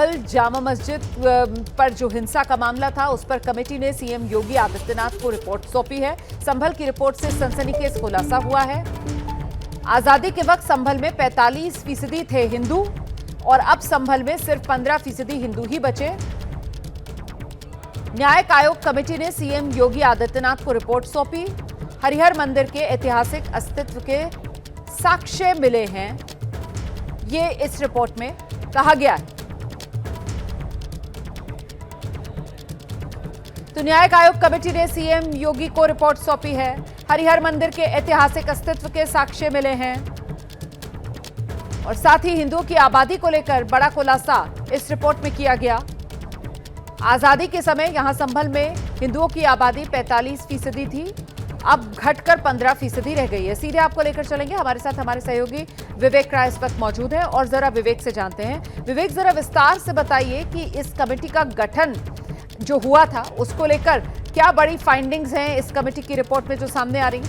संभल जामा मस्जिद पर जो हिंसा का मामला था उस पर कमेटी ने सीएम योगी आदित्यनाथ को रिपोर्ट सौंपी है। संभल की रिपोर्ट से सनसनीखेज खुलासा हुआ है। आजादी के वक्त संभल में 45% थे हिंदू और अब संभल में सिर्फ 15% हिंदू ही बचे। न्यायिक आयोग कमेटी ने सीएम योगी आदित्यनाथ को रिपोर्ट सौंपी। हरिहर मंदिर के ऐतिहासिक अस्तित्व के साक्ष्य मिले हैं, ये इस रिपोर्ट में कहा गया है। तो न्यायिक आयोग कमेटी ने सीएम योगी को रिपोर्ट सौंपी है। हरिहर मंदिर के ऐतिहासिक अस्तित्व के साक्ष्य मिले हैं और साथ ही हिंदुओं की आबादी को लेकर बड़ा खुलासा इस रिपोर्ट में किया गया। आजादी के समय यहां संभल में हिंदुओं की आबादी 45% थी, अब घटकर 15% रह गई है। सीधे आपको लेकर चलेंगे, हमारे साथ हमारे सहयोगी विवेक राय इस वक्त मौजूद है और जरा विवेक से जानते हैं। विवेक, जरा विस्तार से बताइए कि इस कमेटी का गठन जो हुआ था उसको लेकर क्या बड़ी फाइंडिंग्स हैं इस कमेटी की रिपोर्ट में जो सामने आ रही है?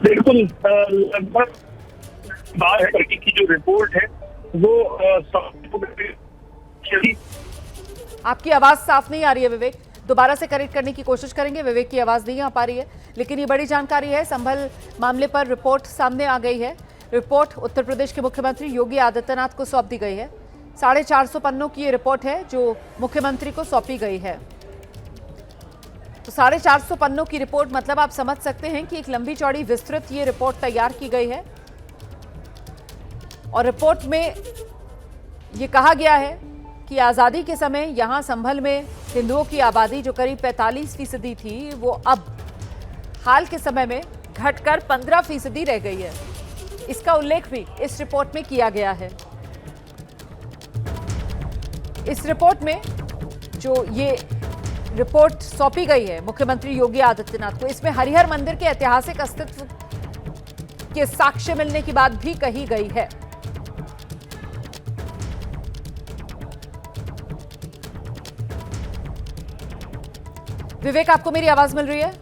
बिल्कुल, लगभग कमेटी की जो रिपोर्ट है वो आपकी आवाज साफ नहीं आ रही है विवेक, दोबारा से करेक्ट करने की कोशिश करेंगे। विवेक की आवाज नहीं आ पा रही है, लेकिन ये बड़ी जानकारी है। संभल मामले पर रिपोर्ट सामने आ गई है। रिपोर्ट उत्तर प्रदेश के मुख्यमंत्री योगी आदित्यनाथ को सौंप दी गई है। 450 पन्नों की ये रिपोर्ट है जो मुख्यमंत्री को सौंपी गई है। तो 450 पन्नों की रिपोर्ट मतलब आप समझ सकते हैं कि एक लंबी चौड़ी विस्तृत ये रिपोर्ट तैयार की गई है और रिपोर्ट में ये कहा गया है कि आज़ादी के समय यहाँ संभल में हिंदुओं की आबादी जो करीब 45% थी वो अब हाल के समय में घटकर 15% रह गई है। इसका उल्लेख भी इस रिपोर्ट में किया गया है। इस रिपोर्ट में जो ये रिपोर्ट सौंपी गई है मुख्यमंत्री योगी आदित्यनाथ को, इसमें हरिहर मंदिर के ऐतिहासिक अस्तित्व के साक्ष्य मिलने की बात भी कही गई है। विवेक, आपको मेरी आवाज मिल रही है?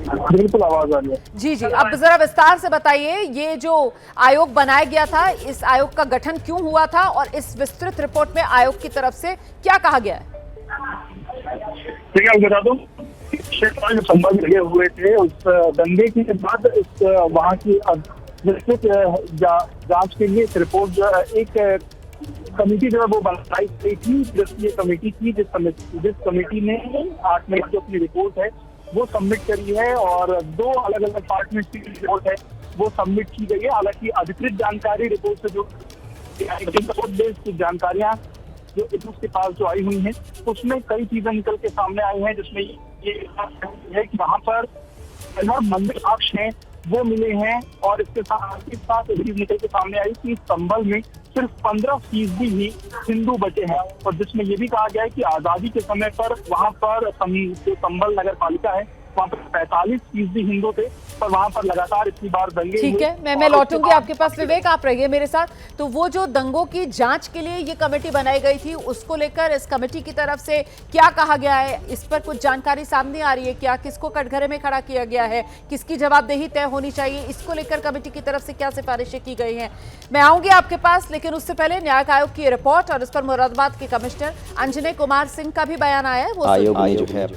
बिल्कुल आवाज आ रही है। जी जी, अब जरा विस्तार से बताइए, ये जो आयोग बनाया गया था, इस आयोग का गठन क्यों हुआ था और इस विस्तृत रिपोर्ट में आयोग की तरफ से क्या कहा गया है? देखिए, बता दूं, जो संबंध लगे हुए थे उस दंगे के बाद इस वहाँ की विस्तृत जांच के लिए रिपोर्ट जो एक कमेटी जो है वो बनाई गई थी। ये कमेटी थी जिस कमेटी ने 8 मई जो अपनी रिपोर्ट है वो सबमिट करी है और 2 अलग अलग पार्ट में इसकी रिपोर्ट है वो सबमिट की गई है। हालांकि अधिकृत जानकारी रिपोर्ट से जो बेस्ड जानकारियां जो उसके पास जो आई हुई हैं उसमें कई चीजें निकल के सामने आई हैं, जिसमें ये है कि वहाँ पर मंदिर साक्ष्य हैं वो मिले हैं और इसके साथ एक चीज निकल के सामने आई कि संभल में सिर्फ 15% ही हिंदू बचे हैं और जिसमें ये भी कहा गया है कि आजादी के समय पर वहाँ पर जो संभल नगर पालिका है वहाँ पर 45% हिंदू थे, पर वहाँ पर लगातार इतनी बार दंगे। ठीक है, मैं लौटूंगी आपके पास विवेक, आप रहिए मेरे साथ। तो वो जो दंगों की जांच के लिए ये कमेटी बनाई गई थी उसको लेकर इस कमेटी की तरफ से क्या कहा गया है, इस पर कुछ जानकारी सामने आ रही है क्या? किसको कटघरे में खड़ा किया गया है, किसकी जवाबदेही तय होनी चाहिए, इसको लेकर कमेटी की तरफ से क्या सिफारिशें की गई हैं? मैं आऊंगी आपके पास, लेकिन उससे पहले न्यायिक आयोग की रिपोर्ट और इस पर मुरादाबाद के कमिश्नर अंजने कुमार सिंह का भी बयान आया है। वो आयोग ने जो है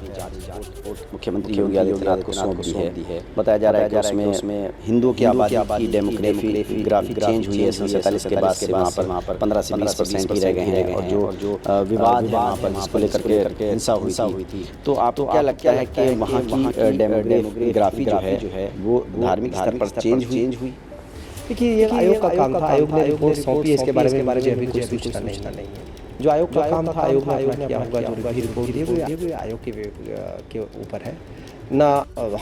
मुख्यमंत्री योगी आदित्यनाथ को सौंप दी है। बताया जा रहा है कि उसमें हिंदुओं की आबादी की डेमोग्राफिक चेंज हुई है। 47 के बाद से वहाँ पर 15 से 20% ही रह गए हैं और जो विवाद है वहाँ पर जिसको लेकर के हिंसा हुई थी। तो आपको क्या लगता है कि वहाँ की डेमोग्राफी जो है वो धार्मिक स्तर पर चेंज हुई? देखिए, ये आयोग का काम था, आयोग ने रिपोर्ट सौंपी है, इसके बारे में मुझे अभी कोई सूचना नहीं है। जो आयोग का काम था आयोग ने किया होगा, जो रिपोर्ट दी वो आयोग के ऊपर है ना।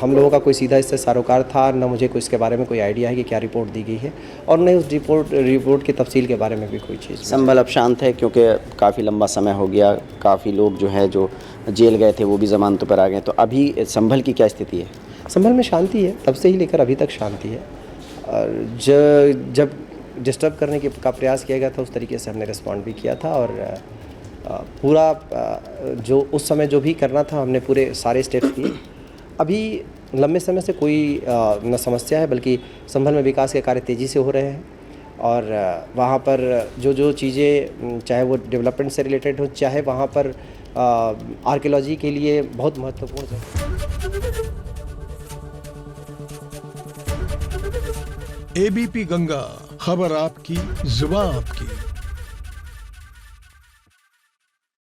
हम लोगों का कोई सीधा इससे सरोकार था, ना मुझे कोई इसके बारे में कोई आइडिया है कि क्या रिपोर्ट दी गई है और न उस रिपोर्ट की तफसील के बारे में भी कोई चीज़। संभल अब शांत है क्योंकि काफ़ी लंबा समय हो गया, काफ़ी लोग जो जेल गए थे वो भी जमानतों पर आ गए, तो अभी संभल की क्या स्थिति है? संभल में शांति है, तब से ही लेकर अभी तक शांति है। और जब डिस्टर्ब करने का प्रयास किया गया था उस तरीके से हमने रिस्पॉन्ड भी किया था और पूरा जो उस समय जो भी करना था हमने पूरे सारे स्टेप्स किए। अभी लंबे समय से कोई न समस्या है, बल्कि संभल में विकास के कार्य तेज़ी से हो रहे हैं और वहाँ पर जो चीज़ें चाहे वो डेवलपमेंट से रिलेटेड हो, चाहे वहाँ पर आर्कियोलॉजी के लिए बहुत महत्वपूर्ण है। एबीपी गंगा, खबर आपकी, जुबान आपकी।